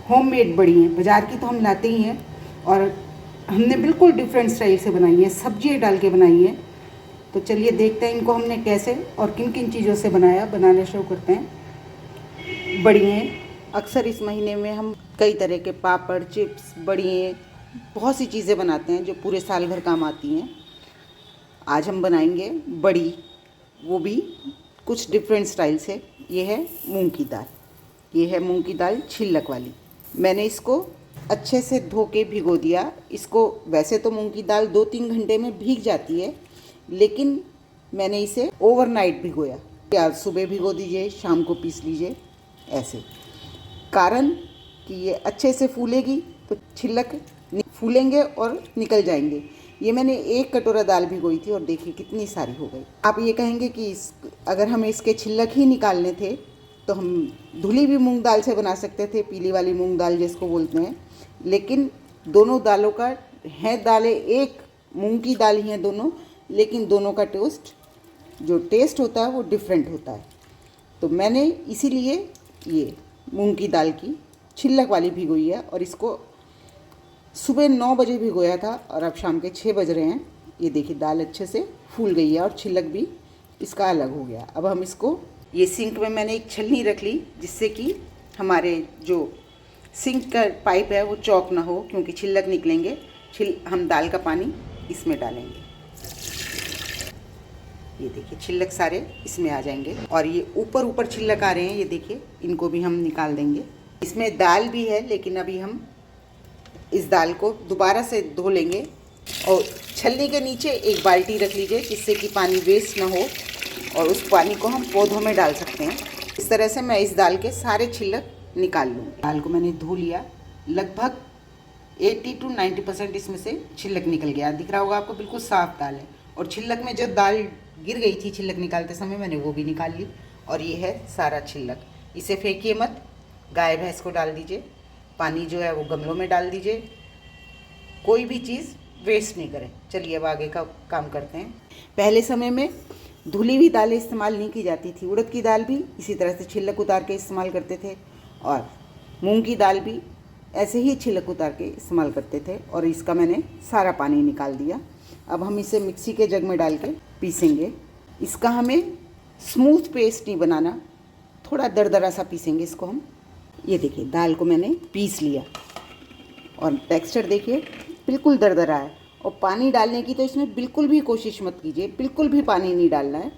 Homemade बड़ी हैं। बाज़ार की तो हम लाते ही हैं और हमने बिल्कुल डिफरेंट स्टाइल से बनाई है, सब्जी डाल के बनाई है। तो चलिए देखते हैं इनको हमने कैसे और किन किन चीज़ों से बनाना शुरू करते हैं। बड़ियाँ अक्सर इस महीने में हम कई तरह के पापड़, चिप्स, बड़ियाँ, बहुत सी चीज़ें बनाते हैं जो पूरे साल भर काम आती हैं। आज हम बनाएंगे बड़ी, वो भी कुछ डिफरेंट स्टाइल से। ये है मूंग की दाल, ये है मूंग की दाल छिलक वाली। मैंने इसको अच्छे से धो के भिगो दिया। इसको वैसे तो मूंग की दाल 2-3 घंटे में भीग जाती है, लेकिन मैंने इसे ओवरनाइट भिगोया। आज सुबह भिगो दीजिए, शाम को पीस लीजिए, ऐसे। कारण कि ये अच्छे से फूलेगी तो छिलक फूलेंगे और निकल जाएंगे। ये मैंने 1 कटोरा दाल भिगोई थी और देखिए कितनी सारी हो गई। आप ये कहेंगे कि अगर हमें इसके छिलक ही निकालने थे तो हम धुली हुई मूंग दाल से बना सकते थे, पीली वाली मूंग दाल जिसको बोलते हैं। लेकिन दोनों दालों का है, दालें एक मूंग की दाल ही हैं दोनों, लेकिन दोनों का जो टेस्ट होता है वो डिफरेंट होता है। तो मैंने इसीलिए ये मूंग की दाल की छिलक वाली भिगोई है और इसको सुबह 9 बजे भिगोया था और अब शाम के 6 बज रहे हैं। ये देखिए दाल अच्छे से फूल गई है और छिलक भी इसका अलग हो गया। अब हम इसको, ये सिंक में मैंने एक छलनी रख ली जिससे कि हमारे जो सिंक का पाइप है वो चौक ना हो, क्योंकि छिलक निकलेंगे। हम दाल का पानी इसमें डालेंगे। ये देखिए छिलक सारे इसमें आ जाएंगे और ये ऊपर ऊपर छिलक आ रहे हैं, ये देखिए, इनको भी हम निकाल देंगे। इसमें दाल भी है, लेकिन अभी हम इस दाल को दोबारा से धो लेंगे। और छलनी के नीचे एक बाल्टी रख लीजिए जिससे कि पानी वेस्ट ना हो, और उस पानी को हम पौधों में डाल सकते हैं। इस तरह से मैं इस दाल के सारे छिलक निकाल लूँगी। दाल को मैंने धो लिया, लगभग 80 to 90% इसमें से छिलक निकल गया। दिख रहा होगा आपको, बिल्कुल साफ़ दाल है। और छिलक में जो दाल गिर गई थी छिलक निकालते समय, मैंने वो भी निकाल ली। और ये है सारा छिलक। इसे फेंकिए मत, गाय भैंस को डाल दीजिए। पानी जो है वो गमलों में डाल दीजिए। कोई भी चीज़ वेस्ट नहीं करें। चलिए अब आगे का काम करते हैं। पहले समय में धुली हुई दालें इस्तेमाल नहीं की जाती थी। उड़द की दाल भी इसी तरह से छिलक उतार के इस्तेमाल करते थे और मूंग की दाल भी ऐसे ही छिलक उतार के इस्तेमाल करते थे। और इसका मैंने सारा पानी निकाल दिया। अब हम इसे मिक्सी के जग में डाल के पीसेंगे। इसका हमें स्मूथ पेस्ट नहीं बनाना, थोड़ा दरदरा सा पीसेंगे इसको हम। ये देखिए दाल को मैंने पीस लिया और टेक्सचर देखिए बिल्कुल दरदरा है। और पानी डालने की तो इसमें बिल्कुल भी कोशिश मत कीजिए, बिल्कुल भी पानी नहीं डालना है।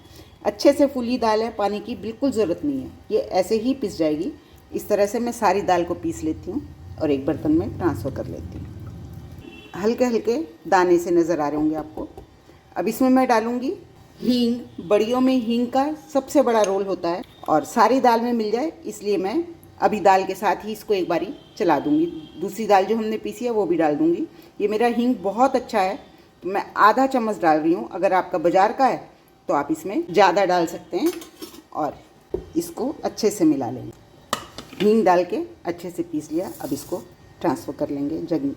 अच्छे से फूली दाल है, पानी की बिल्कुल ज़रूरत नहीं है। ये ऐसे ही पिस जाएगी। इस तरह से मैं सारी दाल को पीस लेती हूँ और एक बर्तन में ट्रांसफ़र कर लेती हूँ। हल्के हल्के दाने से नज़र आ रहे होंगे आपको। अब इसमें मैं डालूँगी हींग। बड़ियों में हींग का सबसे बड़ा रोल होता है और सारी दाल में मिल जाए, इसलिए मैं अभी दाल के साथ ही इसको एक बारी चला दूंगी। दूसरी दाल जो हमने पीसी है वो भी डाल दूंगी। ये मेरा हींग बहुत अच्छा है तो मैं आधा चम्मच डाल रही हूँ। अगर आपका बाज़ार का है तो आप इसमें ज़्यादा डाल सकते हैं। और इसको अच्छे से मिला लेंगे। हींग डाल के अच्छे से पीस लिया। अब इसको ट्रांसफ़र कर लेंगे जग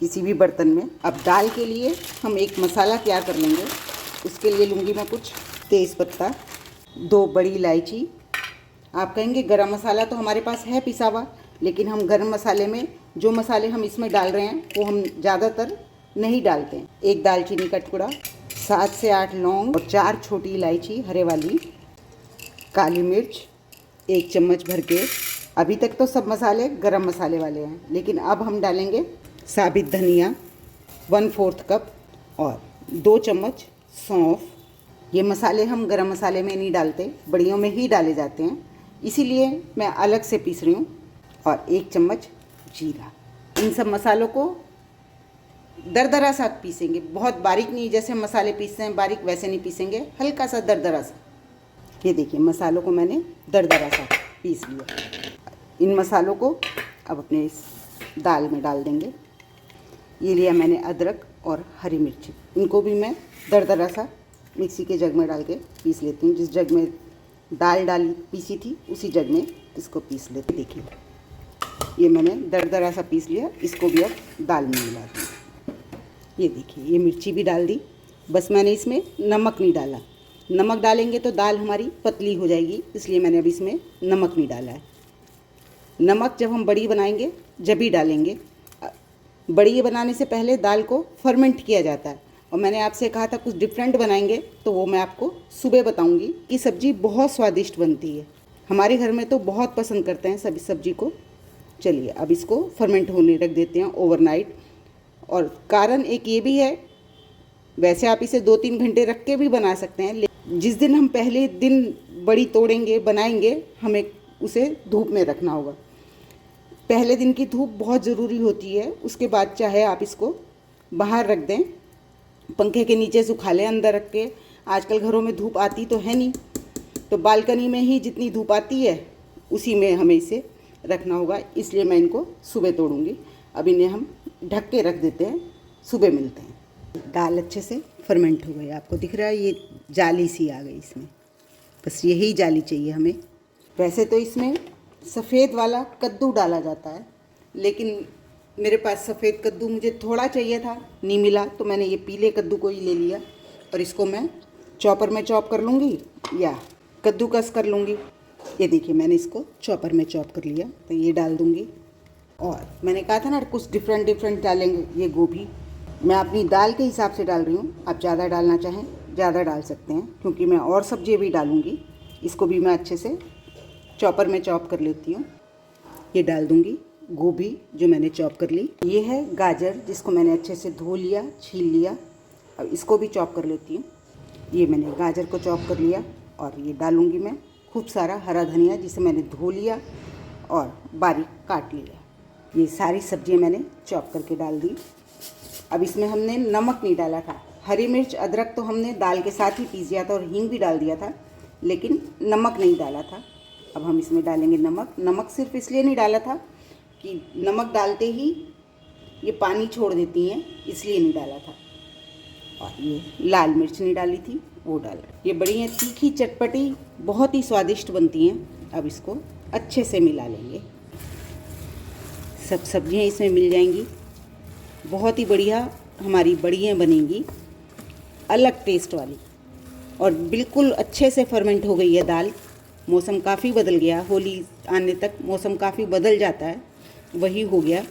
किसी भी बर्तन में। अब दाल के लिए हम एक मसाला तैयार कर लेंगे। उसके लिए लूँगी मैं कुछ तेज़पत्ता, 2 बड़ी इलायची। आप कहेंगे गरम मसाला तो हमारे पास है पिसा हुआ, लेकिन हम गरम मसाले में जो मसाले हम इसमें डाल रहे हैं वो हम ज़्यादातर नहीं डालते हैं। 1 दालचीनी का टुकड़ा, 7 से 8 लौंग और 4 छोटी इलायची हरे वाली, काली मिर्च 1 चम्मच भर के। अभी तक तो सब मसाले गरम मसाले वाले हैं, लेकिन अब हम डालेंगे साबित धनिया 1/4 कप और 2 चम्मच सौंफ। ये मसाले हम गरम मसाले में नहीं डालते, बड़ियों में ही डाले जाते हैं, इसीलिए मैं अलग से पीस रही हूँ। और 1 चम्मच जीरा। इन सब मसालों को दरदरा सा पीसेंगे, बहुत बारीक नहीं, जैसे मसाले पीसते हैं बारीक वैसे नहीं पीसेंगे, हल्का सा दरदरा सा। ये देखिए मसालों को मैंने दरदरा सा पीस लिया। इन मसालों को अब अपने इस दाल में डाल देंगे। ये लिया मैंने अदरक और हरी मिर्ची, इनको भी मैं दरदरा सा मिक्सी के जग में डाल के पीस लेती हूँ। जिस जग में दाल डाली पीसी थी उसी जग में इसको पीस लेते। देखिए ये मैंने दरदरा सा पीस लिया। इसको भी अब दाल में मिला दूँ। ये देखिए ये मिर्ची भी डाल दी। बस मैंने इसमें नमक नहीं डाला। नमक डालेंगे तो दाल हमारी पतली हो जाएगी, इसलिए मैंने अब इसमें नमक नहीं डाला है। नमक जब हम बड़ी बनाएंगे जब ही डालेंगे। बड़ी बनाने से पहले दाल को फर्मेंट किया जाता है। और मैंने आपसे कहा था कुछ डिफरेंट बनाएंगे, तो वो मैं आपको सुबह बताऊंगी कि सब्ज़ी बहुत स्वादिष्ट बनती है। हमारे घर में तो बहुत पसंद करते हैं सभी सब्ज़ी को। चलिए अब इसको फर्मेंट होने रख देते हैं ओवरनाइट। और कारण एक ये भी है, वैसे आप इसे 2-3 घंटे रख के भी बना सकते हैं, लेकिन जिस दिन हम पहले दिन बड़ी तोड़ेंगे बनाएंगे, हमें उसे धूप में रखना होगा। पहले दिन की धूप बहुत ज़रूरी होती है। उसके बाद चाहे आप इसको बाहर रख दें, पंखे के नीचे सुखा लें, अंदर रख के। आजकल घरों में धूप आती तो है नहीं, तो बालकनी में ही जितनी धूप आती है उसी में हमें इसे रखना होगा। इसलिए मैं इनको सुबह तोड़ूंगी। अब इन्हें हम ढक के रख देते हैं, सुबह मिलते हैं। दाल अच्छे से फर्मेंट हो गई, आपको दिख रहा है ये जाली सी आ गई इसमें, बस यही जाली चाहिए हमें। वैसे तो इसमें सफ़ेद वाला कद्दू डाला जाता है, लेकिन मेरे पास सफ़ेद कद्दू मुझे थोड़ा चाहिए था, नहीं मिला, तो मैंने ये पीले कद्दू को ही ले लिया। और इसको मैं चॉपर में चॉप कर लूँगी या कद्दूकस कर लूँगी। ये देखिए मैंने इसको चॉपर में चॉप कर लिया, तो ये डाल दूँगी। और मैंने कहा था ना कुछ डिफरेंट डालेंगे। ये गोभी मैं अपनी दाल के हिसाब से डाल रही हूँ, आप ज़्यादा डालना चाहें ज़्यादा डाल सकते हैं, क्योंकि मैं और सब्ज़ी भी डालूँगी। इसको भी मैं अच्छे से चॉपर में चॉप कर लेती हूँ। ये डाल दूँगी गोभी जो मैंने चॉप कर ली। ये है गाजर जिसको मैंने अच्छे से धो लिया, छील लिया। अब इसको भी चॉप कर लेती हूँ। ये मैंने गाजर को चॉप कर लिया और ये डालूँगी मैं खूब सारा हरा धनिया जिसे मैंने धो लिया और बारीक काट लिया। ये सारी सब्जियाँ मैंने चॉप करके डाल दी। अब इसमें हमने नमक नहीं डाला था। हरी मिर्च अदरक तो हमने दाल के साथ ही पीस दिया था और हींग भी डाल दिया था, लेकिन नमक नहीं डाला था। अब हम इसमें डालेंगे नमक। नमक सिर्फ इसलिए नहीं डाला था कि नमक डालते ही ये पानी छोड़ देती हैं, इसलिए नहीं डाला था। और ये लाल मिर्च नहीं डाली थी, वो डाला। ये बड़ी हैं तीखी चटपटी, बहुत ही स्वादिष्ट बनती हैं। अब इसको अच्छे से मिला लेंगे। सब सब्जियां इसमें मिल जाएंगी, बहुत ही बढ़िया हमारी बड़ियाँ बनेंगी, अलग टेस्ट वाली। और बिल्कुल अच्छे से फर्मेंट हो गई है दाल। मौसम काफ़ी बदल गया, होली आने तक मौसम काफ़ी बदल जाता है, वही हो गया।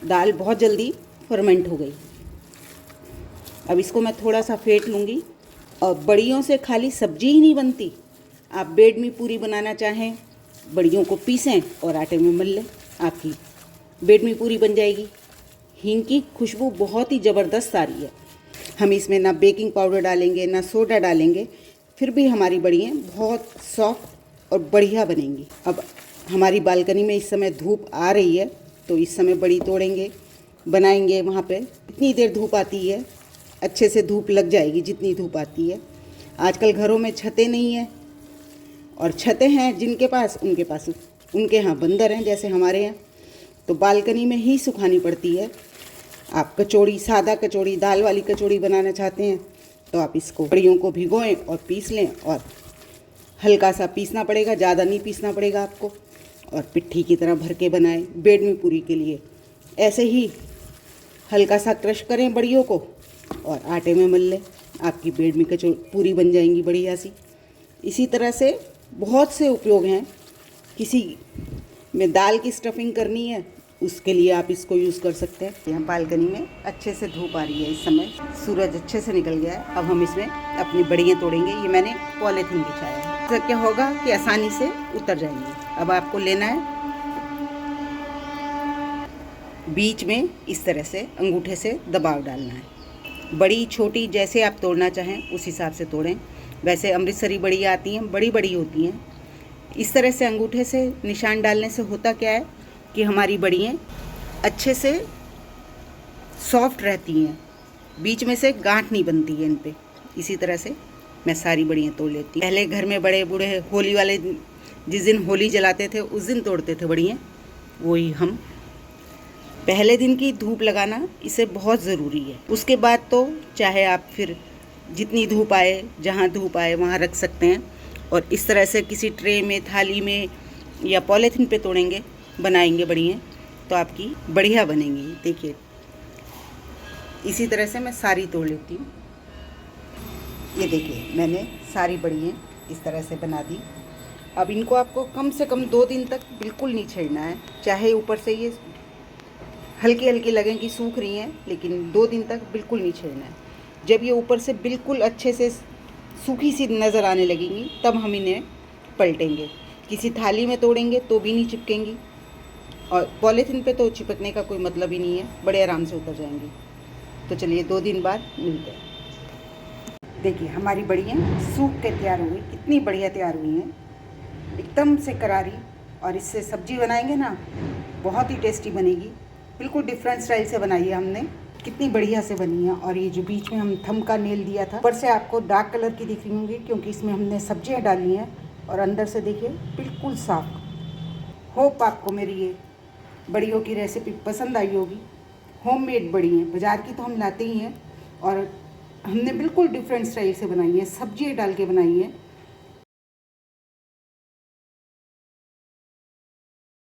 दाल बहुत जल्दी फर्मेंट हो गई। अब इसको मैं थोड़ा सा फेंट लूँगी। और बड़ियों से खाली सब्जी ही नहीं बनती, आप बेड में पूरी बनाना चाहें, बड़ियों को पीसें और आटे में मल लें, आपकी बेड में पूरी बन जाएगी। हींग की खुशबू बहुत ही ज़बरदस्त आ रही है। हम इसमें ना बेकिंग पाउडर डालेंगे ना सोडा डालेंगे, फिर भी हमारी बड़ियाँ बहुत सॉफ्ट और बढ़िया बनेंगी। अब हमारी बालकनी में इस समय धूप आ रही है, तो इस समय बड़ी तोड़ेंगे, बनाएंगे। वहाँ पे इतनी देर धूप आती है, अच्छे से धूप लग जाएगी जितनी धूप आती है। आजकल घरों में छतें नहीं हैं, और छतें हैं जिनके पास उनके यहाँ बंदर हैं जैसे हमारे यहाँ, तो बालकनी में ही सुखानी पड़ती है। आप कचौड़ी, सादा कचौड़ी, दाल वाली कचौड़ी बनाना चाहते हैं तो आप इसको बड़ियों को भिगोएं और पीस लें। और हल्का सा पीसना पड़ेगा, ज़्यादा नहीं पीसना पड़ेगा आपको। और पिट्ठी की तरह भर के बनाएं बेड में पूरी के लिए। ऐसे ही हल्का सा क्रश करें बड़ियों को और आटे में मल लें, आपकी बेड में पूरी बन जाएंगी बढ़िया सी। इसी तरह से बहुत से उपयोग हैं। किसी में दाल की स्टफिंग करनी है, उसके लिए आप इसको यूज़ कर सकते हैं। यहाँ बालकनी में अच्छे से धूप आ रही है, इस समय सूरज अच्छे से निकल गया है। अब हम इसमें अपनी बड़ियाँ तोड़ेंगे। ये मैंने पॉलीथीन बिछाया है, इससे क्या होगा कि आसानी से उतर जाएंगी। अब आपको लेना है, बीच में इस तरह से अंगूठे से दबाव डालना है। बड़ी छोटी जैसे आप तोड़ना चाहें उस हिसाब से तोड़ें। वैसे अमृतसरी बड़ियाँ आती हैं, बड़ी बड़ी होती हैं। इस तरह से अंगूठे से निशान डालने से होता क्या है कि हमारी बड़ियाँ अच्छे से सॉफ्ट रहती हैं, बीच में से गांठ नहीं बनती है इन पे। इसी तरह से मैं सारी बड़ियाँ तोड़ लेती हूँ। पहले घर में बड़े बूढ़े होली वाले जिस दिन होली जलाते थे उस दिन तोड़ते थे बड़ियाँ, वही हम पहले दिन की धूप लगाना इसे बहुत ज़रूरी है। उसके बाद तो चाहे आप फिर जितनी धूप आए, जहाँ धूप आए वहाँ रख सकते हैं। और इस तरह से किसी ट्रे में, थाली में या पॉलीथीन पे तोड़ेंगे, बनाएंगे बड़ियाँ, तो आपकी बढ़िया बनेंगी। देखिए इसी तरह से मैं सारी तोड़ लेती हूँ। ये देखिए मैंने सारी बड़ियाँ इस तरह से बना दी। अब इनको आपको कम से कम 2 दिन तक बिल्कुल नहीं छेड़ना है, चाहे ऊपर से ये हल्की हल्की लगें कि सूख रही हैं, लेकिन 2 दिन तक बिल्कुल नहीं छेड़ना है। जब ये ऊपर से बिल्कुल अच्छे से सूखी सी नज़र आने लगेंगी तब हम इन्हें पलटेंगे। किसी थाली में तोड़ेंगे तो भी नहीं चिपकेंगी, और पॉलीथीन पे तो चिपकने का कोई मतलब ही नहीं है, बड़े आराम से उतर जाएंगी। तो चलिए 2 दिन बाद मिलते हैं। देखिए हमारी बड़ियाँ सूख के तैयार हो गई, कितनी बढ़िया तैयार हुई हैं, एकदम से करारी। और इससे सब्जी बनाएंगे ना, बहुत ही टेस्टी बनेगी। बिल्कुल डिफरेंट स्टाइल से बनाई है हमने, कितनी बढ़िया से बनी है। और ये जो बीच में हम थम का नेल दिया था, ऊपर से आपको डार्क कलर की दिख रही होंगी क्योंकि इसमें हमने सब्जियां डाली हैं, और अंदर से देखिए बिल्कुल साफ। होप आपको मेरी ये बड़ियों की रेसिपी पसंद आई होगी। होममेड बड़ी हैं, बाज़ार की तो हम लाते ही हैं, और हमने बिल्कुल डिफरेंट स्टाइल से बनाई है, सब्जियाँ डाल के बनाई है।